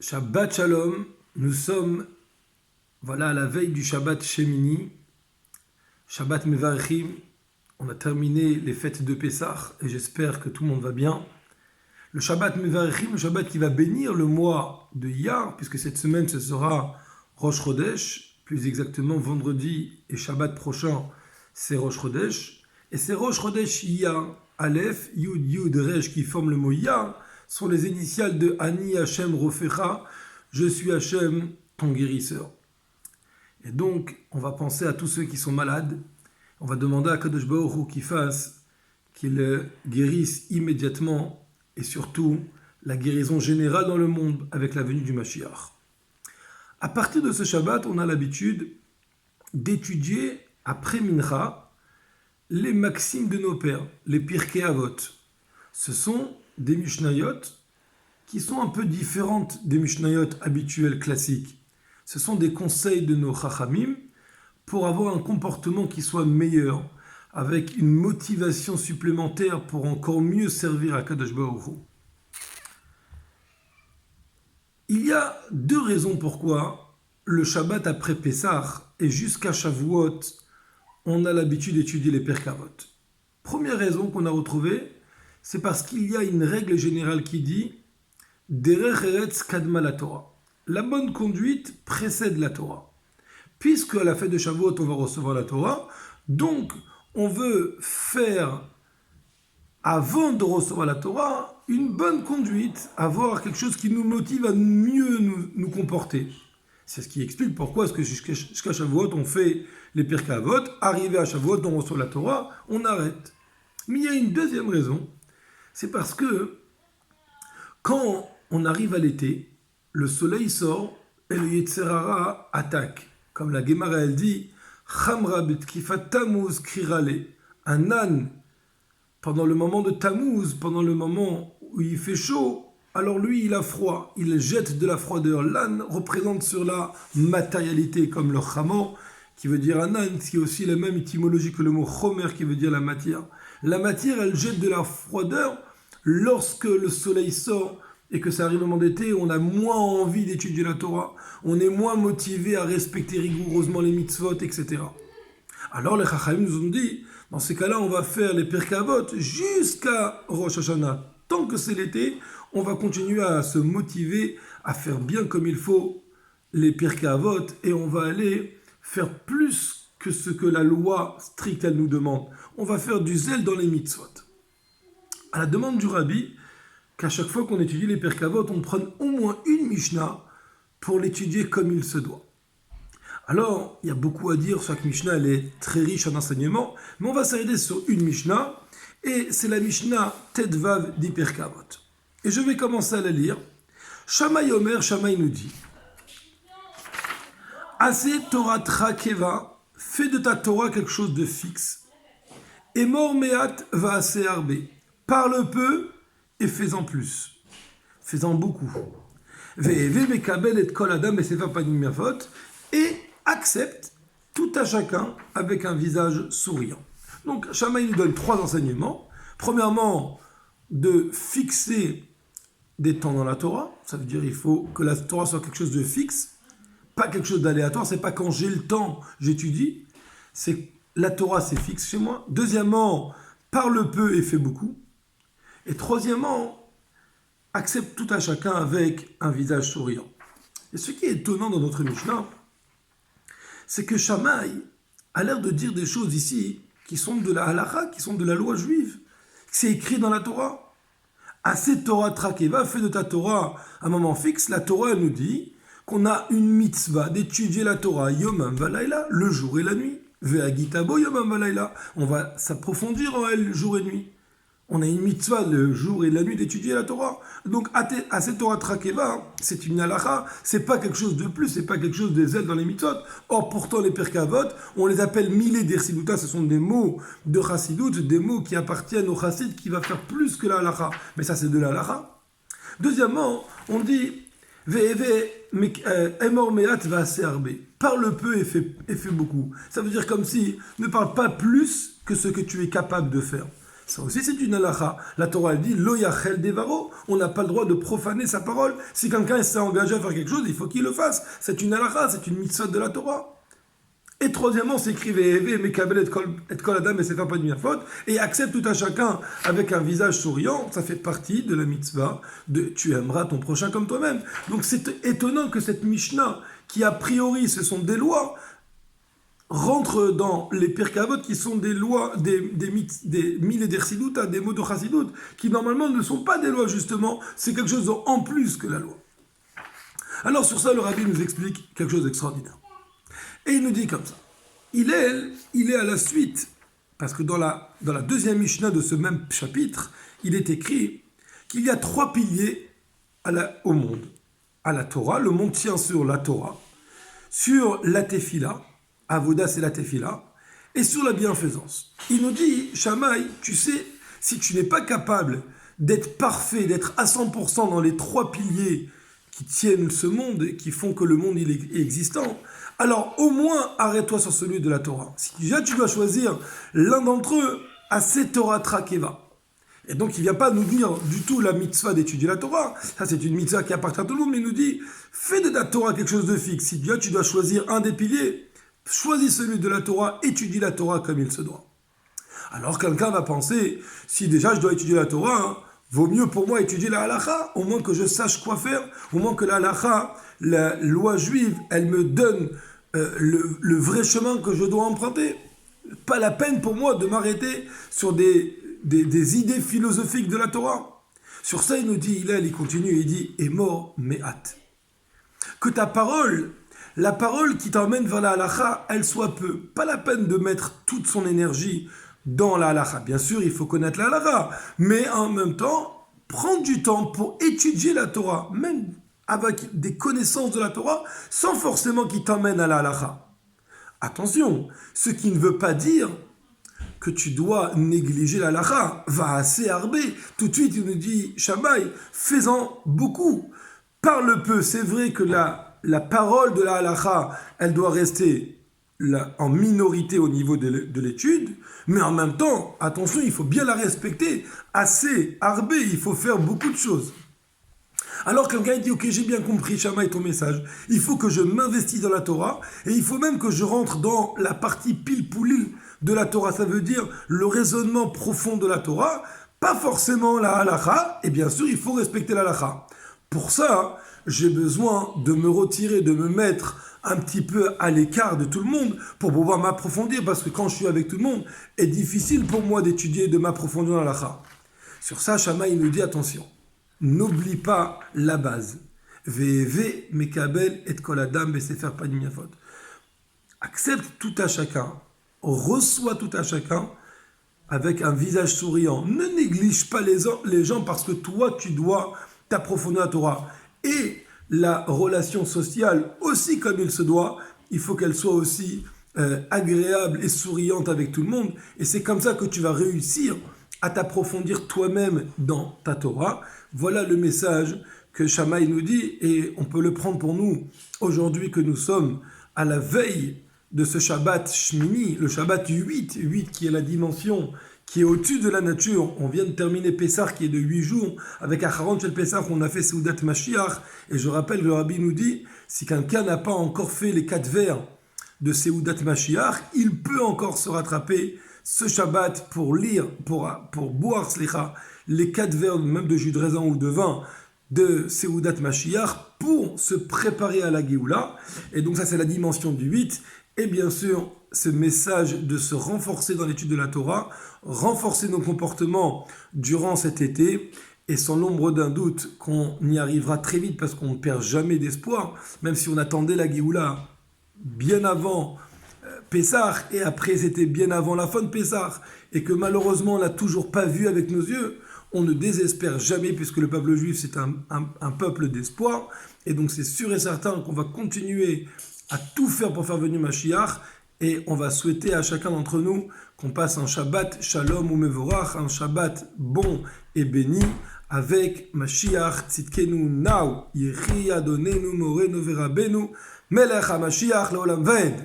Shabbat Shalom, nous sommes à la veille du Shabbat Shemini, Shabbat Mevarchim. On a terminé les fêtes de Pessah et j'espère que tout le monde va bien. Le Shabbat Mevarchim, le Shabbat qui va bénir le mois de Iyar, puisque cette semaine ce sera Rosh Chodesh, plus exactement vendredi et Shabbat prochain c'est Rosh Chodesh. Et c'est Rosh Chodesh Iyar, Aleph, Yud, Yud, Resh qui forment le mot Iyar, sont les initiales de Ani Hashem Rofecha, je suis Hashem, ton guérisseur. Et donc, on va penser à tous ceux qui sont malades. On va demander à Kadosh Baruch Hu qu'il guérisse immédiatement et surtout la guérison générale dans le monde avec la venue du Mashiach. À partir de ce Shabbat, on a l'habitude d'étudier après Mincha les maximes de nos pères, les Pirkei Avot. Ce sont des Mishnayot qui sont un peu différentes des Mishnayot habituelles classiques. Ce sont des conseils de nos Chachamim pour avoir un comportement qui soit meilleur, avec une motivation supplémentaire pour encore mieux servir à Kadosh Baruch Hu. Il y a deux raisons pourquoi le Shabbat après Pessah et jusqu'à Shavuot, on a l'habitude d'étudier les Pirkei Avot. Première raison qu'on a retrouvée, c'est parce qu'il y a une règle générale qui dit Derech Eretz Kadma la Torah. La bonne conduite précède la Torah. Puisque à la fête de Shavuot, on va recevoir la Torah, donc on veut faire, avant de recevoir la Torah, une bonne conduite, avoir quelque chose qui nous motive à mieux nous comporter. C'est ce qui explique pourquoi est-ce que jusqu'à Shavuot, on fait les Pirkei Avot. Arrivé à Shavuot, on reçoit la Torah, on arrête. Mais il y a une deuxième raison. C'est parce que quand on arrive à l'été, le soleil sort et le Yetzer Hara attaque. Comme la Gemara elle dit, Chamra betkifat Tammuz krirale. Un âne, pendant le moment de Tammuz, pendant le moment où il fait chaud, alors lui il a froid, il jette de la froideur. L'âne représente sur la matérialité, comme le chamo, qui veut dire un âne, qui est aussi la même étymologie que le mot chomer, qui veut dire la matière. La matière, elle jette de la froideur lorsque le soleil sort et que ça arrive au moment d'été, on a moins envie d'étudier la Torah, on est moins motivé à respecter rigoureusement les mitzvot, etc. Alors les Chachamim nous ont dit, dans ces cas-là, on va faire les Pirkei Avot jusqu'à Rosh Hashanah. Tant que c'est l'été, on va continuer à se motiver à faire bien comme il faut les Pirkei Avot et on va aller faire plus que ce que la loi stricte elle nous demande. On va faire du zèle dans les mitzvot. À la demande du Rabbi, qu'à chaque fois qu'on étudie les Pirkei Avot, on prenne au moins une Mishnah pour l'étudier comme il se doit. Alors, il y a beaucoup à dire, chaque Mishnah elle est très riche en enseignements, mais on va s'arrêter sur une Mishnah, et c'est la Mishnah Tetvav di Pirkei Avot. Et je vais commencer à la lire. Shammai Omer, Shammai nous dit Assez Torah Trakeva, fais de ta Torah quelque chose de fixe. Et mor meat va assez arbe. Parle peu et fais-en plus. Fais-en beaucoup. Ve'eve mekabel et kol adam et sefa panim yafot. Et accepte tout à chacun avec un visage souriant. Donc Shammai nous donne trois enseignements. Premièrement, de fixer des temps dans la Torah. Ça veut dire qu'il faut que la Torah soit quelque chose de fixe. Pas quelque chose d'aléatoire, c'est pas quand j'ai le temps, j'étudie. C'est la Torah, c'est fixe chez moi. Deuxièmement, parle peu et fais beaucoup. Et troisièmement, accepte tout à chacun avec un visage souriant. Et ce qui est étonnant dans notre Mishnah, c'est que Shammai a l'air de dire des choses ici qui sont de la halakha, qui sont de la loi juive. C'est écrit dans la Torah. Assez Torah trakeva, fais de ta Torah un moment fixe. La Torah, elle nous dit qu'on a une mitzvah d'étudier la Torah yomam valayla, le jour et la nuit. Ve'agitabo yomam valayla. On va s'approfondir en elle, jour et nuit. On a une mitzvah le jour et la nuit d'étudier la Torah. Donc, assez Torah trakeva, c'est une halakha, c'est pas quelque chose de plus, c'est pas quelque chose de zèle dans les mitzvot. Or, pourtant, les Pirkei Avot, on les appelle milé d'Ersiduta, ce sont des mots de chassidut, des mots qui appartiennent au chassid, qui va faire plus que la halakha. Mais ça, c'est de la halakha. Deuxièmement, on dit Emor meat va assez arbe. Parle peu et fais beaucoup. Ça veut dire comme si ne parle pas plus que ce que tu es capable de faire. Ça aussi, c'est une halakha. La Torah, elle dit, lo yachel devaro. On n'a pas le droit de profaner sa parole. Si quelqu'un s'est engagé à faire quelque chose, il faut qu'il le fasse. C'est une halakha, c'est une mitzvah de la Torah. Et troisièmement, c'est écrit Ve'eve mekabel et kol adam et sefer pas de faute, et accepte tout à chacun avec un visage souriant. Ça fait partie de la mitzvah de tu aimeras ton prochain comme toi-même. Donc c'est étonnant que cette Mishnah, qui a priori ce sont des lois, rentre dans les Pirkavot qui sont des lois, des mille et des chassidut, des mots de chassidut, qui normalement ne sont pas des lois justement, c'est quelque chose en plus que la loi. Alors sur ça, le Rabbi nous explique quelque chose d'extraordinaire. Et il nous dit comme ça. Il est à la suite, parce que dans la deuxième Mishnah de ce même chapitre, il est écrit qu'il y a 3 piliers au monde. À la Torah, le monde tient sur la Torah, sur la Tefila, Avoda c'est la Tefila, et sur la bienfaisance. Il nous dit, Shammai, tu sais, si tu n'es pas capable d'être parfait, d'être à 100% dans les 3 piliers qui tiennent ce monde et qui font que le monde il est existant, alors au moins arrête-toi sur celui de la Torah. Si déjà tu dois choisir l'un d'entre eux, assez Torah Trakeva. Et donc il ne vient pas nous dire du tout la mitzvah d'étudier la Torah. Ça c'est une mitzvah qui appartient à tout le monde, mais il nous dit fais de la Torah quelque chose de fixe. Si déjà tu dois choisir un des piliers, choisis celui de la Torah, étudie la Torah comme il se doit. Alors quelqu'un va penser, si déjà je dois étudier la Torah, vaut mieux pour moi étudier la halakha, au moins que je sache quoi faire, au moins que la halakha, la loi juive, elle me donne le vrai chemin que je dois emprunter. Pas la peine pour moi de m'arrêter sur des idées philosophiques de la Torah. Sur ça, il nous dit, il continue, il dit, est mort, mais hâte. Que ta parole, la parole qui t'emmène vers la halakha, elle soit peu. Pas la peine de mettre toute son énergie dans la halakha. Bien sûr, il faut connaître la halakha, mais en même temps, prendre du temps pour étudier la Torah, même avec des connaissances de la Torah, sans forcément qu'il t'emmène à la halakha. Attention, ce qui ne veut pas dire que tu dois négliger la halakha. Va assez arbé. Tout de suite, il nous dit, Shammai, fais-en beaucoup. Parle peu. C'est vrai que la parole de la halakha, elle doit rester en minorité au niveau de l'étude, mais en même temps, attention, il faut bien la respecter. Assez arbé, il faut faire beaucoup de choses. Alors quelqu'un dit, ok, j'ai bien compris, Shammai, ton message. Il faut que je m'investisse dans la Torah, et il faut même que je rentre dans la partie pile-poulil de la Torah. Ça veut dire le raisonnement profond de la Torah, pas forcément la halakha, et bien sûr, il faut respecter la halakha. Pour ça, j'ai besoin de me retirer, de me mettre un petit peu à l'écart de tout le monde pour pouvoir m'approfondir, parce que quand je suis avec tout le monde, c'est difficile pour moi d'étudier et de m'approfondir dans la halakha. Sur ça, Shammai nous dit, attention, n'oublie pas la base. Ve'eve mekabel et kol adam besefer pas de faute. Accepte tout à chacun, reçois tout à chacun avec un visage souriant. Ne néglige pas les gens parce que toi, tu dois t'approfondir la Torah. Et la relation sociale, aussi comme il se doit, il faut qu'elle soit aussi agréable et souriante avec tout le monde. Et c'est comme ça que tu vas réussir à t'approfondir toi-même dans ta Torah. Voilà le message que Shammai nous dit, et on peut le prendre pour nous aujourd'hui que nous sommes à la veille de ce Shabbat Shmini, le Shabbat 8 qui est la dimension qui est au-dessus de la nature. On vient de terminer Pessah qui est de 8 jours, avec Acharon Shel Pessah on a fait Seudat Mashiach, et je rappelle que le Rabbi nous dit, si quelqu'un n'a pas encore fait les 4 vers de Seudat Mashiach, il peut encore se rattraper ce Shabbat pour lire, pour boire les 4 verres même de jus de raisin ou de vin de Seudat Mashiach pour se préparer à la Géoula. Et donc ça c'est la dimension du 8. Et bien sûr, ce message de se renforcer dans l'étude de la Torah, renforcer nos comportements durant cet été, et sans l'ombre d'un doute qu'on y arrivera très vite parce qu'on ne perd jamais d'espoir, même si on attendait la Géoula bien avant Pessah, et après c'était bien avant la fin de Pessah, et que malheureusement on l'a toujours pas vu avec nos yeux, on ne désespère jamais puisque le peuple juif c'est un peuple d'espoir, et donc c'est sûr et certain qu'on va continuer à tout faire pour faire venir Mashiach, et on va souhaiter à chacun d'entre nous qu'on passe un Shabbat Shalom ou Mevorach, un Shabbat bon et béni, avec Mashiach Tzidkenu Now, Yechi Adonenu Morenu Verabenu, Melech HaMashiach Leolam Ved.